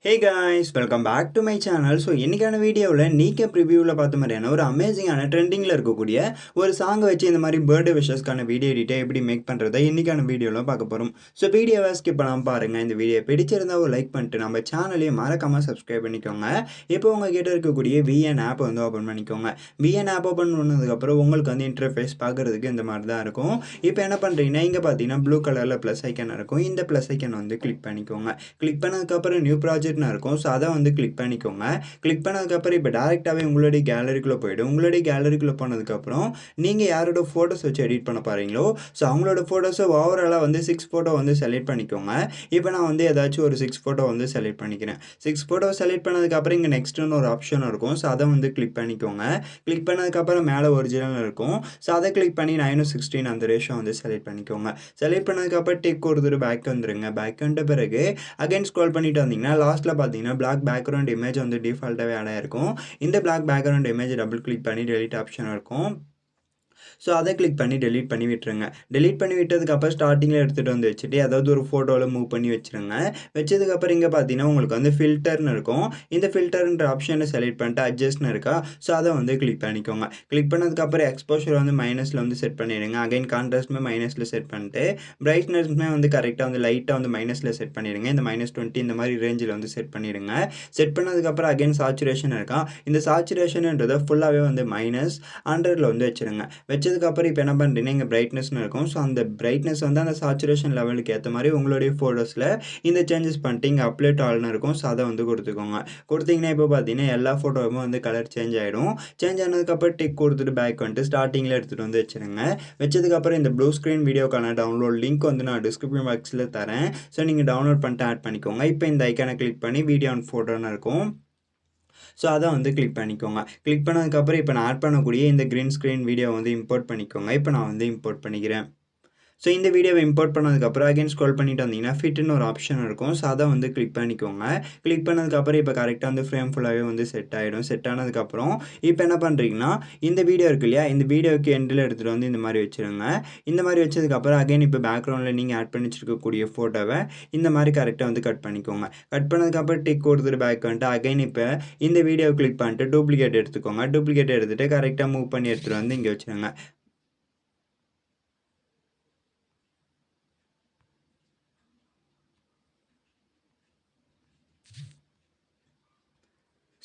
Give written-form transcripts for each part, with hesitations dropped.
Hey guys, welcome back to my channel. So இன்றைக்கான வீடியோவில் நீக்கப் ரிவ்யூவில் பார்த்த மாதிரியான ஒரு அமேசிங்கான ட்ரெண்டிங்கில் இருக்கக்கூடிய ஒரு சாங்கை வச்சு இந்த மாதிரி பர்த்டே விஷஸ்க்கான வீடியோ எடிட்டை எப்படி மேக் பண்ணுறதை இன்றைக்கான வீடியோவில் பார்க்க போகிறோம். ஸோ வீடியோவை ஸ்கிப் பண்ணாமல் பாருங்கள். இந்த வீடியோ பிடிச்சிருந்தால் ஒரு லைக் பண்ணிட்டு நம்ம சேனலையும் மறக்காமல் சப்ஸ்கிரைப் பண்ணிக்கோங்க. இப்போ உங்கள் கிட்ட இருக்கக்கூடிய VN ஆப் வந்து ஓப்பன் பண்ணிக்கோங்க. VN ஆப் ஓப்பன் பண்ணதுக்கப்புறம் உங்களுக்கு வந்து இன்டர்ஃபேஸ் பார்க்குறதுக்கு இந்த மாதிரி தான் இருக்கும். இப்போ என்ன பண்ணுறீங்கன்னா இங்கே பார்த்தீங்கன்னா ப்ளூ கலரில் ப்ளஸ் ஐக்கன் இருக்கும். இந்த ப்ளஸ் ஐக்கன் வந்து கிளிக் பண்ணிக்கோங்க. கிளிக் பண்ணதுக்கப்புறம் நியூ ப்ராஜெக்ட் இருக்கும். ஸோ அதை வந்து கிளிக் பண்ணிக்கோங்க. கிளிக் பண்ணதுக்கப்புறம் இப்போ டேரெக்டாகவே உங்களுடைய கேலரிக்குள்ளே போய்டும். உங்களுடைய கேலரிக்குள்ளே போனதுக்கப்புறம் நீங்கள் யாரோட ஃபோட்டோஸ் வச்சு எடிட் பண்ண பாருங்களோ ஸோ அவங்களோட ஃபோட்டோஸை ஓவராலாக வந்து 6 ஃபோட்டோ வந்து செலக்ட் பண்ணிக்கோங்க. இப்போ நான் வந்து ஏதாச்சும் ஒரு 6 ஃபோட்டோ வந்து செலக்ட் பண்ணிக்கிறேன். 6 ஃபோட்டோ செலக்ட் பண்ணதுக்கப்புறம் இங்கே நெக்ஸ்ட்டுன்னு ஒரு ஆப்ஷன் இருக்கும். ஸோ அதை வந்து கிளிக் பண்ணிக்கோங்க. கிளிக் பண்ணதுக்கப்புறம் மேலே ஒரிஜினல் இருக்கும். ஸோ அதை கிளிக் பண்ணி 9:16 அந்த ரேஷியோ வந்து செலக்ட் பண்ணிக்கோங்க. செலக்ட் பண்ணதுக்கப்புறம் டிக் கொடுத்துட்டு பேக் வந்துருங்க. பேக் வந்த பிறகு அகைன் ஸ்க்ரோல் பண்ணிட்டு வந்தீங்கன்னா லாஸ்ட்டில் பார்த்தீங்கன்னா பிளாக் பேக்ரவுண்ட் இமேஜ் வந்து டிஃபால்ட்டாகவே ஆட் ஆகிருக்கும். இந்த black background image double click பண்ணி டெலிட் ஆப்ஷன் இருக்கும். ஸோ அதை கிளிக் பண்ணி டெலீட் பண்ணி விட்டுருங்க. டெலீட் பண்ணி விட்டதுக்கப்புறம் ஸ்டார்டிங்கில் எடுத்துகிட்டு வந்து வச்சுட்டு ஏதாவது ஒரு ஃபோட்டோவில் மூவ் பண்ணி வச்சுருங்க. வச்சதுக்கப்புறம் இங்கே பார்த்தீங்கன்னா உங்களுக்கு வந்து ஃபில்டர்னு இருக்கும். இந்த ஃபில்டர்ன்ற ஆப்ஷனை செலக்ட் பண்ணிட்டு அட்ஜஸ்ட்னு இருக்கா ஸோ அதை வந்து கிளிக் பண்ணிக்கோங்க. கிளிக் பண்ணதுக்கப்புறம் எக்ஸ்போஷர் வந்து மைனஸில் வந்து செட் பண்ணிடுங்க. அகைன் கான்ட்ராஸ்ட்மே மைனஸில் செட் பண்ணிட்டு பிரைட்னஸ்மே வந்து கரெக்டாக வந்து லைட்டாக வந்து மைனஸில் செட் பண்ணிடுங்க. இந்த -20 இந்த மாதிரி ரேஞ்சில் வந்து செட் பண்ணிடுங்க. செட் பண்ணதுக்கப்புறம் அகைன் சாச்சுரேஷன் இருக்கா. இந்த சாச்சுரேஷன்ன்றதை ஃபுல்லாகவே வந்து -100ல் வந்து வச்சுருங்க. வச்சதுக்கப்புறம் இப்போ என்ன பண்ணுறீங்கன்னா இங்கே பிரைட்னஸ்னு இருக்கும். ஸோ அந்த பிரைட்னஸ் வந்து அந்த சாச்சுரேஷன் லெவலுக்கு ஏற்ற மாதிரி உங்களுடைய ஃபோட்டோஸில் இந்த சேஞ்சஸ் பண்ணிட்டு இங்கே அப்ளை டு ஆல்னு இருக்கும். ஸோ அதை வந்து கொடுத்துக்கோங்க. கொடுத்தீங்கன்னா இப்போ பார்த்தீங்கன்னா எல்லா ஃபோட்டோவுமே வந்து கலர் சேஞ்ச் ஆகிடும். சேஞ்ச் ஆனதுக்கப்புறம் டிக் கொடுத்துட்டு பேக் வந்துட்டு ஸ்டார்டிங்கில் எடுத்துகிட்டு வந்து வச்சுருங்க. வச்சதுக்கப்புறம் இந்த ப்ளூ ஸ்க்ரீன் வீடியோக்கான டவுன்லோட் லிங்க் வந்து நான் டிஸ்கிரிப்ஷன் பாக்ஸில் தரேன். ஸோ நீங்கள் டவுன்லோட் பண்ணிட்டு ஆட் பண்ணிக்கோங்க. இப்போ இந்த ஐக்கானை கிளிக் பண்ணி வீடியோ அண்ட் ஃபோட்டோன்னு இருக்கும். ஸோ அதை வந்து கிளிக் பண்ணிக்கோங்க. கிளிக் பண்ணதுக்கப்புறம் இப்போ நான் ஆட் பண்ணக்கூடிய இந்த க்ரீன் ஸ்க்ரீன் வீடியோ வந்து இம்போர்ட் பண்ணிக்கோங்க. இப்போ நான் வந்து இம்போர்ட் பண்ணிக்கிறேன். ஸோ இந்த வீடியோவை இம்போர்ட் பண்ணதுக்கப்புறம் அகைன் ஸ்க்ரோல் பண்ணிட்டு வந்தீங்கன்னா ஃபிட்னு ஒரு ஆப்ஷன் இருக்கும். ஸோ அதை வந்து கிளிக் பண்ணிக்கோங்க. கிளிக் பண்ணதுக்கப்புறம் இப்போ கரெக்டாக வந்து ஃப்ரேம் ஃபுல்லாகவே வந்து செட் ஆகிடும். செட் ஆனதுக்கப்புறம் இப்போ என்ன பண்ணுறீங்கன்னா இந்த வீடியோ இருக்கு இல்லையா, இந்த வீடியோக்கு எண்டில் எடுத்துகிட்டு வந்து இந்த மாதிரி வச்சுருங்க. இந்த மாதிரி வச்சதுக்கப்புறம் அகைன் இப்போ பேக்ரவுண்டில் நீங்கள் ஆட் பண்ணி வச்சுருக்கக்கூடிய ஃபோட்டோவை இந்த மாதிரி கரெக்டாக வந்து கட் பண்ணிக்கோங்க. கட் பண்ணதுக்கப்புறம் டிக் கொடுத்துட்டு பேக் வந்துட்டு அகைன் இப்போ இந்த வீடியோ கிளிக் பண்ணிட்டு டூப்ளிகேட் எடுத்துக்கோங்க. டூப்ளிகேட் எடுத்துகிட்டு கரெக்டாக மூவ் பண்ணி எடுத்துகிட்டு வந்து இங்கே வச்சுருங்க.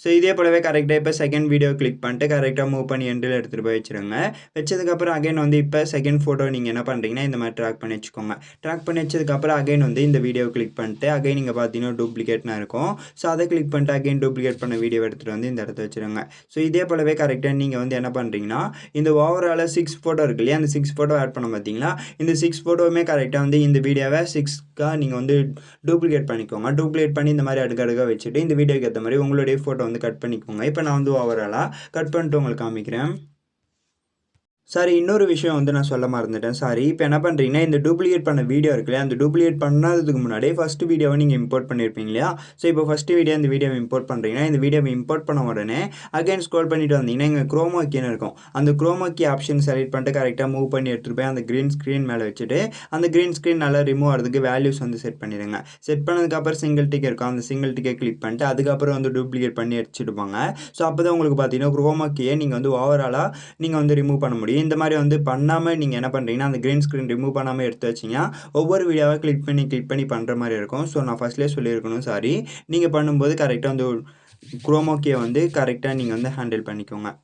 ஸோ இதே போலவே கரெக்டாக இப்போ செகண்ட் வீடியோ கிளிக் பண்ணிட்டு கரெக்டாக மூவ் பண்ணி எண்டில் எடுத்துகிட்டு போய் வச்சுருங்க. வச்சதுக்கப்புறம் அகைன் வந்து இப்போ செகண்ட் ஃபோட்டோ நீங்கள் என்ன பண்ணுறீங்கன்னா இந்த மாதிரி ட்ராக் பண்ணி வச்சுக்கோங்க. ட்ராக் பண்ணி வச்சதுக்கப்புறம் அகைன் வந்து இந்த வீடியோ கிளிக் பண்ணிட்டு அகைன் இங்கே பார்த்தீங்கன்னா டூப்ளிகேட்னா இருக்கும். ஸோ அதை கிளிக் பண்ணிட்டு அகைன் டூப்ளிகேட் பண்ண வீடியோ எடுத்துகிட்டு வந்து இந்த இடத்த வச்சுருங்க. ஸோ இதே போலவே கரெக்டாக நீங்கள் வந்து என்ன பண்ணுறீங்கன்னா இந்த ஓவராலாக 6 ஃபோட்டோ இருக்கு இல்லையா, அந்த 6 ஃபோட்டோ ஆட் பண்ண பார்த்தீங்களா, இந்த 6 ஃபோட்டோவுமே கரெக்டாக வந்து இந்த வீடியோவை 6க்காக நீங்கள் வந்து டூப்ளிகேட் பண்ணிக்கோங்க. டூப்ளிகேட் பண்ணி இந்த மாதிரி அடுக்கடுக்காக வச்சுட்டு இந்த வீடியோக்கு ஏற்ற மாதிரி உங்களுடைய ஃபோட்டோ வந்து கட் பண்ணிக்கோங்க. இப்போ நான் வந்து ஓவராலாக கட் பண்ணிட்டு உங்களுக்கு காமிக்கிறேன். சாரி, இன்னொரு விஷயம் வந்து நான் சொல்ல மறந்துட்டேன். சாரி. இப்போ என்ன பண்ணுறீங்கன்னா இந்த டூப்ளிகேட் பண்ண வீடியோ இருக்கு இல்லையா, அந்த டூப்ளிகேட் பண்ணாததுக்கு முன்னாடியே ஃபஸ்ட்டு வீடியோவை நீங்கள் இம்போர்ட் பண்ணியிருப்பீங்க இல்லையா. ஸோ இப்போ ஃபஸ்ட்டு வீடியோ இந்த வீடியோவை இம்போர்ட் பண்ணுறீங்கன்னா இந்த வீடியோவை இம்போர்ட் பண்ண உடனே அகைன் ஸ்க்ரோல் பண்ணிட்டு வந்தீங்கன்னா இங்கே குரோமா கீன்னு இருக்கும். அந்த குரோமா கீ ஆப்ஷன் செலக்ட் பண்ணிட்டு கரெக்டாக மூவ் பண்ணி எடுத்துகிட்டு போய் அந்த க்ரீன் ஸ்க்ரீன் மேலே வச்சுட்டு அந்த க்ரீன் ஸ்க்ரீன் நல்லா ரிமூவ் ஆகிறதுக்கு வேல்யூஸ் வந்து செட் பண்ணிடுங்க. செட் பண்ணதுக்கப்புறம் சிங்கிள் டிக் இருக்கும். அந்த சிங்கிள் டிக்கை கிளிக் பண்ணிட்டு அதுக்கப்புறம் வந்து டூப்ளிகேட் பண்ணி எடுத்துடுவாங்க. ஸோ அப்போ தான் உங்களுக்கு பார்த்தீங்கன்னா குரோமா கீயை நீங்கள் வந்து ஓவராலாக நீங்கள் வந்து ரிமூவ் பண்ண முடியும். இந்த மாதிரி வந்து பண்ணாமல் நீங்கள் என்ன பண்ணுறீங்கன்னா அந்த க்ரீன் ஸ்க்ரீன் ரிமூவ் பண்ணாமல் எடுத்து வச்சிங்கன்னா ஒவ்வொரு வீடியோவை கிளிக் பண்ணி பண்ணுற மாதிரி இருக்கும். ஸோ நான் ஃபஸ்ட்லேயே சொல்லியிருக்கணும், சாரி. நீங்கள் பண்ணும்போது கரெக்டாக வந்து குரோமா கீயை வந்து கரெக்டாக நீங்கள் வந்து ஹேண்டில் பண்ணிக்கோங்க.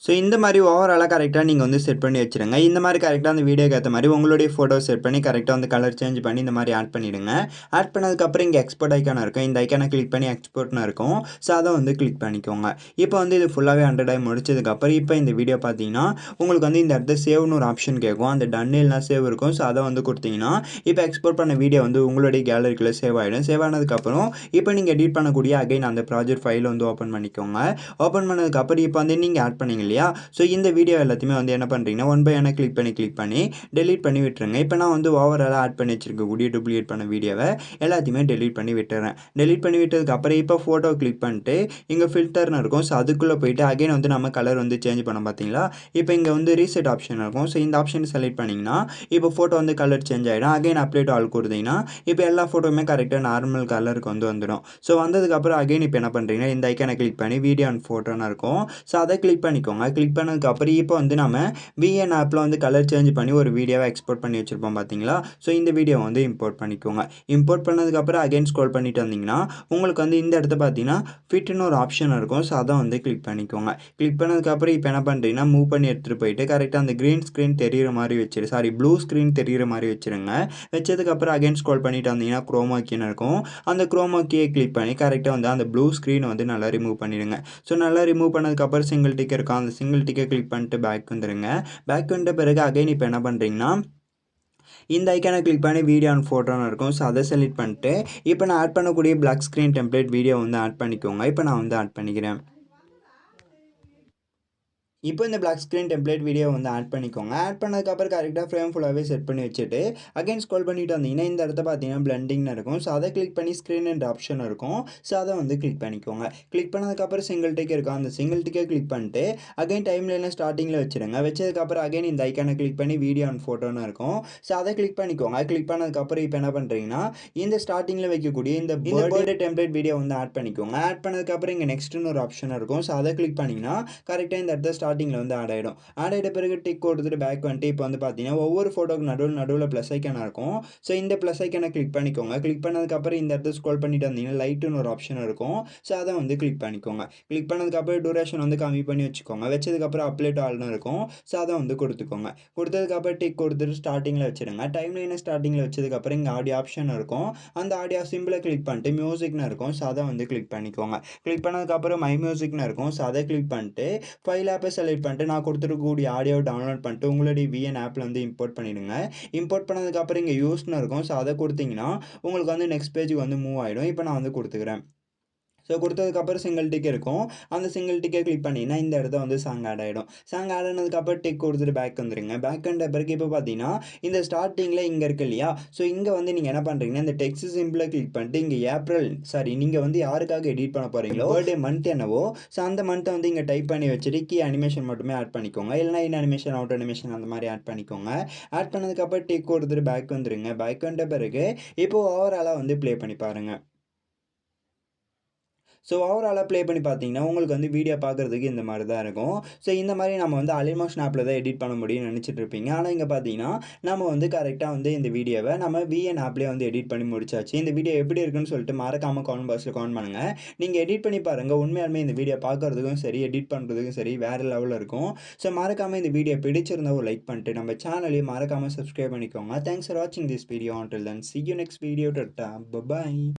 ஸோ இந்த மாதிரி ஓவராலாக கரெக்டாக நீங்கள் வந்து செட் பண்ணி வச்சுருங்க. இந்த மாதிரி கரெக்டாக அந்த வீடியோக்கு ஏற்ற மாதிரி உங்களுடைய ஃபோட்டோ செட் பண்ணி கரெக்டாக வந்து கலர் சேஞ்ச் பண்ணி இந்த மாதிரி ஆட் பண்ணிவிடுங்க. ஆட் பண்ணதுக்கப்புறம் இங்கே எக்ஸ்போர்ட் ஐக்கான இருக்கும். இந்த ஐக்கானை கிளிக் பண்ணி எக்ஸ்போர்ட்னு இருக்கும். ஸோ அதை வந்து கிளிக் பண்ணிக்கோங்க. இப்போ வந்து இது ஃபுல்லாகவே 100 ஆகி முடிச்சதுக்கப்புறம் இப்போ இந்த வீடியோ பார்த்தீங்கன்னா உங்களுக்கு வந்து இந்த இடத்துல சேவ்னு ஒரு ஆப்ஷன் கேட்கும். அந்த டன் இல்லைனா சேவ் இருக்கும். ஸோ அதை வந்து கொடுத்தீங்கன்னா இப்போ எக்ஸ்போர்ட் பண்ண வீடியோ வந்து உங்களுடைய கேலரிக்குள்ளே சேவ் ஆகிடும். சேவ் ஆனதுக்கப்புறம் இப்போ நீங்கள் எடிட் பண்ணக்கூடிய அகைன் அந்த ப்ராஜெக்ட் ஃபைலை வந்து ஓப்பன் பண்ணிக்கோங்க. ஓப்பன் பண்ணதுக்கப்புறம் இப்போ வந்து நீங்கள் ஆட் பண்ணீங்க இல்லையா இல்லையா? ஸோ இந்த வீடியோ எல்லாத்தையுமே வந்து என்ன பண்ணுறீங்கன்னா ஒன் பை ஒன்னாக கிளிக் பண்ணி டெலீட் பண்ணி விட்டுருங்க. இப்போ நான் வந்து ஓவராலாக ஆட் பண்ணி வச்சிருக்கக்கூடிய டூப்ளிகேட் பண்ண வீடியோவை எல்லாத்தையுமே டெலீட் பண்ணி விட்டுறேன். டெலீட் பண்ணி விட்டதுக்கப்புறம் இப்போ ஃபோட்டோ கிளிக் பண்ணிட்டு இங்கே ஃபில்டர்னு இருக்கும். ஸோ அதுக்குள்ளே போயிட்டு அகைன் வந்து நம்ம கலர் வந்து சேஞ்ச் பண்ணோம் பார்த்தீங்களா? இப்போ இங்கே வந்து ரீசெட் ஆப்ஷன் இருக்கும். ஸோ இந்த ஆப்ஷன் செலக்ட் பண்ணிங்கன்னா இப்போ ஃபோட்டோ வந்து கலர் சேஞ்ச் ஆகிடும். அகைன் அப்ளை டு ஆல் கொடுத்தீங்கன்னா இப்போ எல்லா ஃபோட்டோவுமே கரெக்டாக நார்மல் கலருக்கு வந்து வந்துடும். ஸோ வந்ததுக்கப்புறம் அகைன் இப்போ என்ன பண்ணுறீங்கன்னா இந்த ஐக்கானை கிளிக் பண்ணி வீடியோ அண்ட் ஃபோட்டோன்னு இருக்கும். ஸோ அதை கிளிக் பண்ணிக்கோங்க. கிளிக் பண்ணதுக்கப்புறம் இப்போ வந்து நம்ம விஎன் ஆப்பில் வந்து கலர் சேஞ்ச் பண்ணி ஒரு வீடியோவை எக்ஸ்போர்ட் பண்ணி வச்சுருப்போம் பார்த்தீங்களா? ஸோ இந்த வீடியோ வந்து இம்போர்ட் பண்ணிக்கோங்க. இம்போர்ட் பண்ணதுக்கப்புறம் அகைன் ஸ்க்ரோல் பண்ணிட்டு வந்தீங்கன்னா உங்களுக்கு வந்து இந்த இடத்த பார்த்தீங்கன்னா ஃபிட்னு ஒரு ஆப்ஷன் இருக்கும். ஸோ அதை வந்து கிளிக் பண்ணிக்கோங்க. கிளிக் பண்ணதுக்கப்புறம் இப்போ என்ன பண்ணுறீங்கன்னா மூவ் பண்ணி எடுத்துகிட்டு போயிட்டு கரெக்டாக அந்த க்ரீன் ஸ்க்ரீன் தெரிகிற மாதிரி ப்ளூ ஸ்க்ரீன் தெரிகிற மாதிரி வச்சுருங்க. வச்சதுக்கப்புறம் அகைன் ஸ்க்ரோல் பண்ணிட்டு வந்தீங்கன்னா குரோமா கீன்னு இருக்கும். அந்த குரோமா கீயை கிளிக் பண்ணி கரெக்டாக வந்து அந்த ப்ளூ ஸ்க்ரீனை வந்து நல்லா ரிமூவ் பண்ணிடுங்க. ஸோ நல்லா ரிமூவ் பண்ணதுக்கப்புறம் சிங்கிள் டிக் இருக்கும். அந்த சிங்கிள் டிக்கை கிளிக் பண்ணிட்டு பேக் வந்துடுங்க. பேக் வந்த பிறகு அகைன் இப்போ என்ன பண்ணுறீங்கன்னா இந்த ஐக்கானை கிளிக் பண்ணி வீடியோ அண்ட் ஃபோட்டோன்னு இருக்கும். ஸோ அதை செலக்ட் பண்ணிட்டு இப்போ நான் ஆட் பண்ணக்கூடிய பிளாக் ஸ்க்ரீன் டெம்ப்ளேட் வீடியோ வந்து ஆட் பண்ணிக்கோங்க. இப்போ நான் வந்து ஆட் பண்ணிக்கிறேன். இப்போ இந்த பிளாக் ஸ்க்ரீன் டெம்ப்ளேட் வீடியோ வந்து ஆட் பண்ணிக்கோங்க. ஆட் பண்ணதுக்கப்புறம் கரெக்டாக ஃப்ரேம் ஃபுல்லாகவே செட் பண்ணி வச்சுட்டு அகைன் ஸ்க்ரோல் பண்ணிட்டு வந்தீங்கன்னா இந்த இடத்த பார்த்தீங்கன்னா பிளெண்டிங்னு இருக்கும். ஸோ அதை கிளிக் பண்ணி ஸ்க்ரீன் என்ற ஆப்ஷன் இருக்கும். ஸோ அதை வந்து கிளிக் பண்ணிக்கோங்க. கிளிக் பண்ணதுக்கப்புறம் சிங்கிள் டிக் இருக்கும். அந்த சிங்கிள் டிக்கை கிளிக் பண்ணிட்டு அகைன் டைம் லைனில் ஸ்டார்டிங்கில் வச்சுருங்க. வச்சதுக்கப்புறம் அகைன் இந்த ஐக்கானை கிளிக் பண்ணி வீடியோ அண்ட் ஃபோட்டோன்னு இருக்கும். ஸோ அதை கிளிக் பண்ணிக்கோங்க. கிளிக் பண்ணதுக்கப்புறம் இப்போ என்ன பண்ணுறீங்கன்னா இந்த ஸ்டார்டிங்கில் வைக்கக்கூடிய இந்த பர்த்டே டெம்ப்ளேட் வீடியோ வந்து ஆட் பண்ணிக்கோங்க. ஆட் பண்ணதுக்கப்புறம் இங்கே நெக்ஸ்ட்னு ஒரு ஆப்ஷன் இருக்கும். ஸோ அதை கிளிக் பண்ணிங்கன்னா கரெக்டாக இந்த இடத்த ஸ்டார்டிங்கில் வந்து ஆட் ஆகிடும். ஆட் ஆகிட்ட பிறகு டிக் கொடுத்துட்டு பேக் வந்துட்டு இப்போ வந்து பார்த்தீங்கன்னா ஒவ்வொரு ஃபோட்டோக்கு நடுவில் ப்ளஸ் ஐக்கானாக இருக்கும். ஸோ இந்த ப்ளஸ் ஐக்கானை கிளிக் பண்ணிக்கோங்க. கிளிக் பண்ணதுக்கப்புறம் இந்த இடத்த ஸ்க்ரோல் பண்ணிட்டு வந்தீங்கன்னா லைட்டுன்னு ஒரு ஆப்ஷன் இருக்கும். ஸோ அதை வந்து கிளிக் பண்ணிக்கோங்க. கிளிக் பண்ணதுக்கப்புறம் டூரேஷன் வந்து கம்மி பண்ணி வச்சுக்கோங்க. வச்சதுக்கப்புறம் அப்ளை டு ஆல்னு இருக்கும். ஸோ அதை வந்து கொடுத்துக்கோங்க. கொடுத்ததுக்கப்புறம் டிக் கொடுத்துட்டு ஸ்டார்டிங்கில் வச்சுருங்க. டைம் லைனை ஸ்டார்டிங்கில் வச்சதுக்கப்புறம் இங்கே ஆடியோ ஆப்ஷன் இருக்கும். அந்த ஆடியோ சிம்பிளை கிளிக் பண்ணிட்டு மியூசிக்னு இருக்கும். ஸோ அதை வந்து கிளிக் பண்ணிக்கோங்க. கிளிக் பண்ணதுக்கப்புறம் மை மியூசிக்னு இருக்கும். ஸோ அதை கிளிக் பண்ணிட்டு ஃபைல் ஆப்பை செலக்ட் பண்ணிட்டு நான் கொடுத்துருக்கக்கூடிய ஆடியோ டவுன்லோட் பண்ணிட்டு உங்களுடைய விஎன் ஆப்பில் வந்து இம்போர்ட் பண்ணிவிடுங்க. இம்போர்ட் பண்ணதுக்கப்புறம் இங்கே யூஸ்னு இருக்கும். ஸோ அதை கொடுத்தீங்கன்னா உங்களுக்கு வந்து நெக்ஸ்ட் பேஜுக்கு வந்து மூவ் ஆகிடும். இப்போ நான் வந்து கொடுத்துக்கிறேன். ஸோ கொடுத்ததுக்கப்புறம் சிங்கிள் டிக் இருக்கும். அந்த சிங்கிள் டிக்கை கிளிக் பண்ணிங்கன்னா இந்த இடத்த வந்து சாங் ஆட் ஆகிடும். சாங் ஆட் ஆனதுக்கப்புறம் டிக் கொடுத்துட்டு பேக் வந்துடுங்க. பேக் வந்த பிறகு இப்போ பார்த்தீங்கன்னா இந்த ஸ்டார்டிங்கில் இங்கே இருக்கு இல்லையா? ஸோ இங்கே வந்து நீங்கள் என்ன பண்ணுறீங்கன்னா இந்த டெக்ஸ்ட் சிம்பிளை கிளிக் பண்ணிட்டு இங்கே நீங்கள் வந்து யாருக்காக எடிட் பண்ண போகிறீங்களோ பர்த்டே மந்த் என்னவோ ஸோ அந்த மந்த்தை வந்து இங்கே டைப் பண்ணி வச்சுட்டு கீ அனிமேஷன் மட்டுமே ஆட் பண்ணிக்கோங்க. இல்லைனா இன் அனிமேஷன் அவுட் அனிமேஷன் அந்த மாதிரி ஆட் பண்ணிக்கோங்க. ஆட் பண்ணதுக்கப்புறம் டிக் கொடுத்துட்டு பேக் வந்துடுங்க. பேக் வந்த பிறகு இப்போ ஓவராலாக வந்து ப்ளே பண்ணி பாருங்கள். ஸோ ஓவராலாக ப்ளே பண்ணி பார்த்தீங்கன்னா உங்களுக்கு வந்து வீடியோ பார்க்குறதுக்கு இந்த மாதிரி தான் இருக்கும். ஸோ இந்த மாதிரி நம்ம வந்து அலைன்மோஷன் ஆப்பில் தான் எடிட் பண்ண முடியும்னு நினச்சிட்டு இருப்பீங்க. ஆனால் இங்கே பார்த்தீங்கன்னா நம்ம வந்து கரெக்டாக வந்து இந்த வீடியோவை நம்ம விஎன் ஆப்லேயே வந்து எடிட் பண்ணி முடிச்சாச்சு. இந்த வீடியோ எப்படி இருக்குன்னு சொல்லிட்டு மறக்காமல் கமெண்ட் பாக்ஸில் கமெண்ட் பண்ணுங்கள். நீங்கள் எடிட் பண்ணி பாருங்கள். உண்மையாலுமே இந்த வீடியோ பார்க்குறதுக்கும் சரி எடிட் பண்ணுறதுக்கும் சரி வேறு லெவலில் இருக்கும். ஸோ மறக்காமல் இந்த வீடியோ பிடிச்சிருந்தா ஒரு லைக் பண்ணிட்டு நம்ம சேனலையும் மறக்காமல் சப்ஸ்கிரைப் பண்ணிக்கோங்க. தேங்க்ஸ் ஃபார் வாட்சிங் this video. Until then, see you next video. Bye bye.